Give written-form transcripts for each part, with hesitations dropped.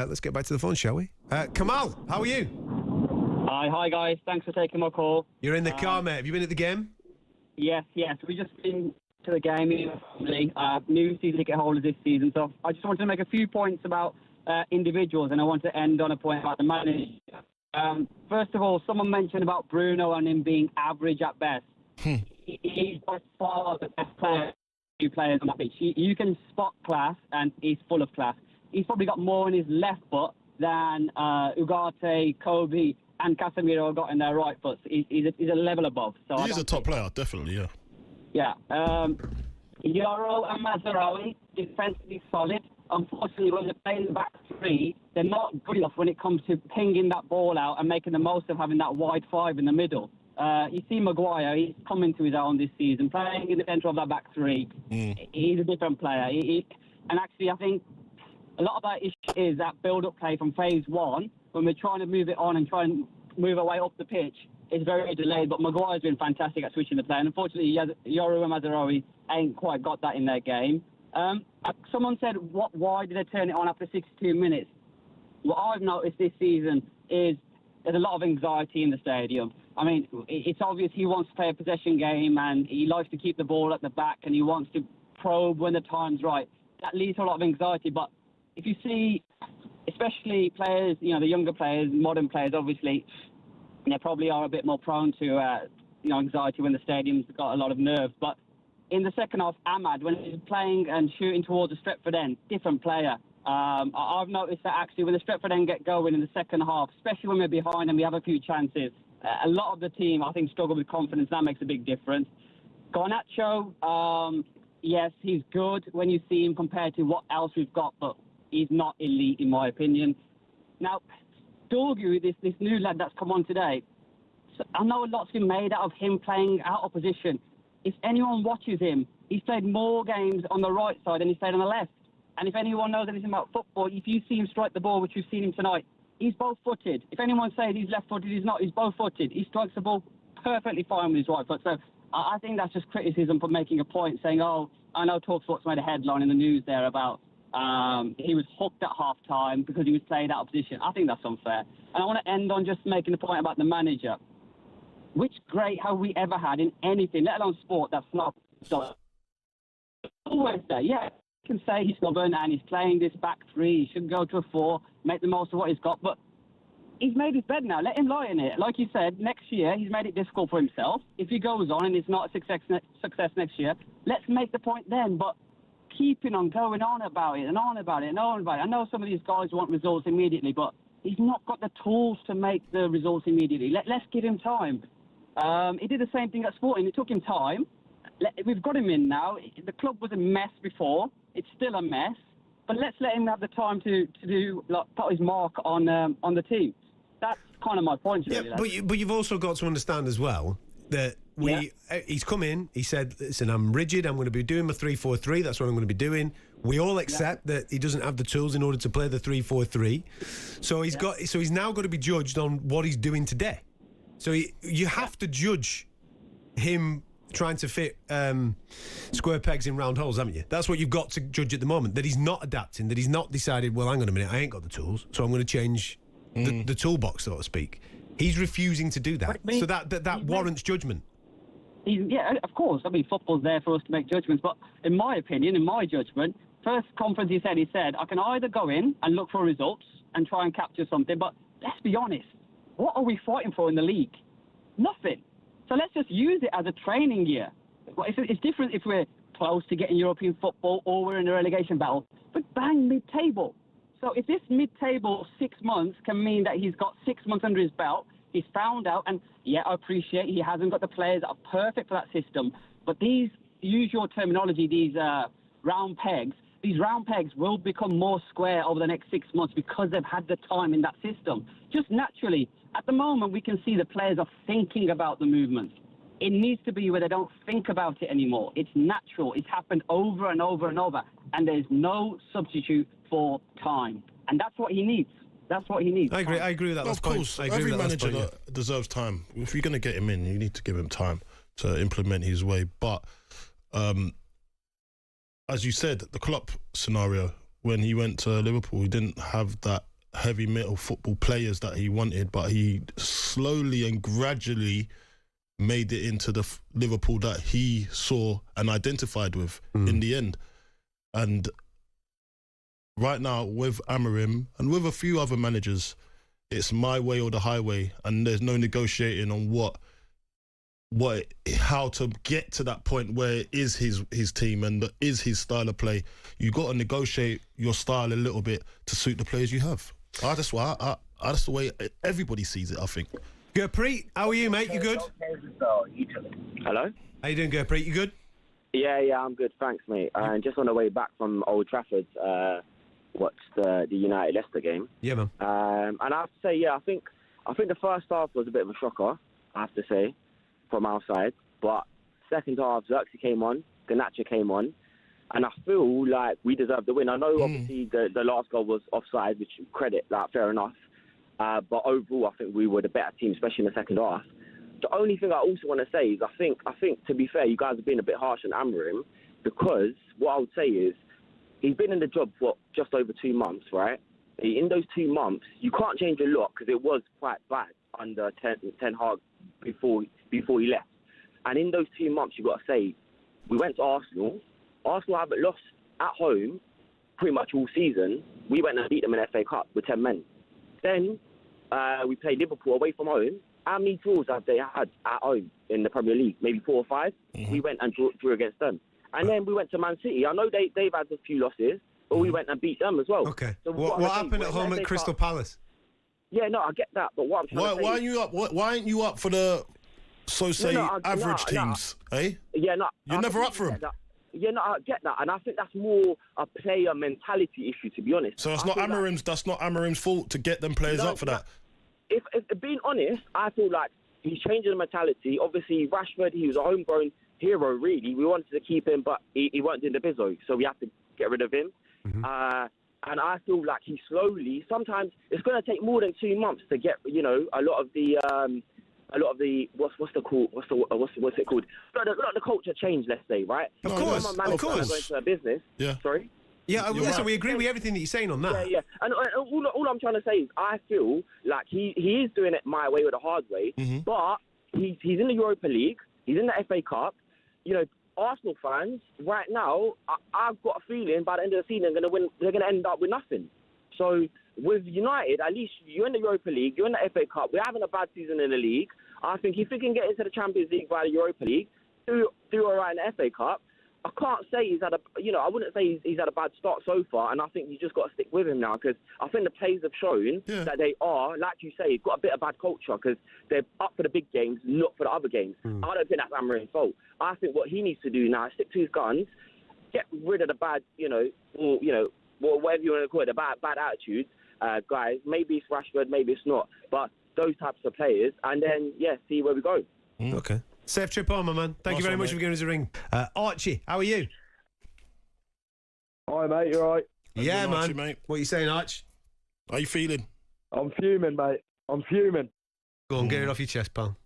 Let's get back to the phone, shall we? Kamal, how are you? Hi guys. Thanks for taking my call. You're in the car, mate. Have you been at the game? Yes. We just been to the game. New season ticket holders this season. So I just wanted to make a few points about individuals, and I want to end on a point about the manager. First of all, someone mentioned about Bruno and him being average at best. He's by far the best player. Two players on the pitch. You can spot class, and he's full of class. He's probably got more in his left foot than Ugarte, Kobe, and Casemiro got in their right foot. He's a level above. So he's a top player, definitely, yeah. Yeah. Yoro and Mazraoui, defensively solid. Unfortunately, when they're playing the back three, they're not good enough when it comes to pinging that ball out and making the most of having that wide five in the middle. You see Maguire, he's come into his own this season, playing in the centre of that back three. He's a different player. And actually, I think a lot of that issue is that build-up play from phase one, when we're trying to move it on and try and move away up the pitch, is very delayed. But Maguire's been fantastic at switching the play. And unfortunately, Yoru and Mazraoui ain't quite got that in their game. Someone said, why did they turn it on after 62 minutes? What I've noticed this season is there's a lot of anxiety in the stadium. I mean, it's obvious he wants to play a possession game and he likes to keep the ball at the back and he wants to probe when the time's right. That leads to a lot of anxiety. But if you see, especially players, the younger players, modern players, obviously, they probably are a bit more prone to, anxiety when the stadium's got a lot of nerves. But in the second half, Ahmad, when he's playing and shooting towards the Stretford end, different player. I've noticed that actually when the Stretford end get going in the second half, especially when we're behind and we have a few chances, a lot of the team, I think, struggle with confidence. That makes a big difference. Garnacho, yes, he's good when you see him compared to what else we've got, but he's not elite in my opinion. Now, Dorgu, this new lad that's come on today, so I know a lot's been made out of him playing out of position. If anyone watches him, he's played more games on the right side than he's played on the left. And if anyone knows anything about football, if you see him strike the ball, which you've seen him tonight, he's both-footed. If anyone says he's left-footed, he's not. He's both-footed. He strikes the ball perfectly fine with his right foot. So I think that's just criticism for making a point, saying, I know talkSPORT's made a headline in the news there about he was hooked at half-time because he was playing out of position. I think that's unfair. And I want to end on just making the point about the manager. Which grade have we ever had in anything, let alone sport, that's not done? Always say, yeah, you can say he's stubborn and he's playing this back three. He should go to a four, make the most of what he's got. But he's made his bed now. Let him lie in it. Like you said, next year he's made it difficult for himself. If he goes on and it's not a success next year, let's make the point then. But keeping on going on about it and on about it and on about it. I know some of these guys want results immediately, but he's not got the tools to make the results immediately. Let's give him time. He did the same thing at Sporting. It took him time. We've got him in now. The club was a mess before. It's still a mess. But let's let him have the time to put his mark on the team. That's kind of my point, really. Yeah, but you've also got to understand as well that he's come in, he said, listen, I'm rigid, I'm going to be doing my 3-4-3, that's what I'm going to be doing. We all accept that he doesn't have the tools in order to play the 3-4-3. So he's now got to be judged on what he's doing today. So you have to judge him trying to fit square pegs in round holes, haven't you? That's what you've got to judge at the moment, that he's not adapting, that he's not decided, well, hang on a minute, I ain't got the tools, so I'm going to change the toolbox, so to speak. He's refusing to do that. So that warrants judgment. Yeah, of course. I mean, football's there for us to make judgments, but in my opinion, in my judgment, first conference he said, I can either go in and look for results and try and capture something, but let's be honest, what are we fighting for in the league? Nothing. So let's just use it as a training year. It's different if we're close to getting European football or we're in a relegation battle, but bang, mid-table. So if this mid-table 6 months can mean that he's got 6 months under his belt, he's found out, and yeah, I appreciate he hasn't got the players that are perfect for that system, but these, use your terminology, these round pegs will become more square over the next 6 months because they've had the time in that system. Just naturally, at the moment, we can see the players are thinking about the movements. It needs to be where they don't think about it anymore. It's natural. It's happened over and over and over. And there's no substitute for time. And that's what he needs. That's what he needs. I agree with that. Of course, every manager deserves time. If you're going to get him in, you need to give him time to implement his way. But as you said, the Klopp scenario, when he went to Liverpool, he didn't have that heavy metal football players that he wanted, but he slowly and gradually made it into the Liverpool that he saw and identified with in the end. And right now, with Amorim and with a few other managers, it's my way or the highway, and there's no negotiating on how to get to that point where it is his team and is his style of play. You got to negotiate your style a little bit to suit the players you have. That's the way everybody sees it, I think. Gurpreet, how are you, mate? You good? Hello? How you doing, Gurpreet? You good? Yeah, I'm good. Thanks, mate. Just on the way back from Old Trafford, watched the United Leicester game. Yeah, man. And I have to say, I think the first half was a bit of a shocker, I have to say, from our side. But second half, Xerxes came on, Garnacho came on, and I feel like we deserved the win. I know, obviously, the last goal was offside, which credit, fair enough. But overall, I think we were the better team, especially in the second half. The only thing I also want to say is I think, to be fair, you guys have been a bit harsh on Amorim, because what I would say is he's been in the job for just over 2 months, right? In those 2 months, you can't change a lot because it was quite bad under Ten Hag before he left. And in those 2 months, you've got to say, we went to Arsenal. Arsenal haven't lost at home pretty much all season. We went and beat them in FA Cup with 10 men. Then we played Liverpool away from home. How many draws have they had at home in the Premier League? Maybe 4 or 5. We went and drew against them. And then we went to Man City. I know they've had a few losses, but we went and beat them as well. Okay. So what happened at home at Crystal Palace? Yeah, no, I get that. But what I'm trying to say... Why aren't you up for the, average teams, eh? Yeah, no. You're never up for them. Yeah, no, I get that. And I think that's more a player mentality issue, to be honest. So that's not Amorim's fault to get them players up for that? If being honest, I feel like he's changing the mentality. Obviously, Rashford, he was a homegrown hero, really. We wanted to keep him, but he weren't doing the bizzo, so we have to get rid of him. And I feel like he slowly, sometimes it's going to take more than 2 months to get, a lot of the what's it called? The culture change, let's say, right? Of course. Going into a business. Yeah. Sorry. Yeah, listen, we agree with everything that you're saying on that. Yeah. And all I'm trying to say is I feel like he is doing it my way or the hard way, but he's in the Europa League, he's in the FA Cup. Arsenal fans right now, I've got a feeling by the end of the season they're going to end up with nothing. So with United, at least you're in the Europa League, you're in the FA Cup, we're having a bad season in the league. I think if we can get into the Champions League via the Europa League, do all right in the FA Cup, I can't say he's had I wouldn't say he's had a bad start so far, and I think you just got to stick with him now, because I think the players have shown that they are, like you say, got a bit of bad culture, because they're up for the big games, not for the other games. I don't think that's Amorim's fault. I think what he needs to do now is stick to his guns, get rid of the bad, or whatever you want to call it, the bad attitudes, guys. Maybe it's Rashford, maybe it's not, but those types of players, and then, see where we go. Okay. Safe trip on, my man. Thank you very much for giving us a ring. Archie, how are you? Hi, mate. You all right? Yeah, man. Archie, mate. What are you saying, Arch? How you feeling? I'm fuming, mate. I'm fuming. Go on, get it off your chest, pal.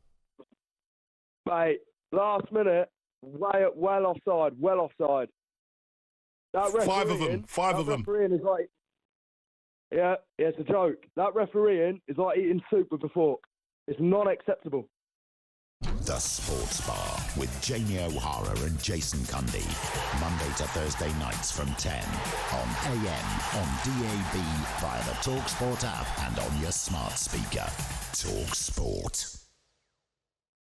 Mate, last minute, well offside. That refereeing, Five of them. Refereeing is like, it's a joke. That refereeing is like eating soup with a fork. It's not acceptable. The Sports Bar with Jamie O'Hara and Jason Cundy. Monday to Thursday nights from 10 on AM, on DAB, via the talkSPORT app and on your smart speaker. talkSPORT.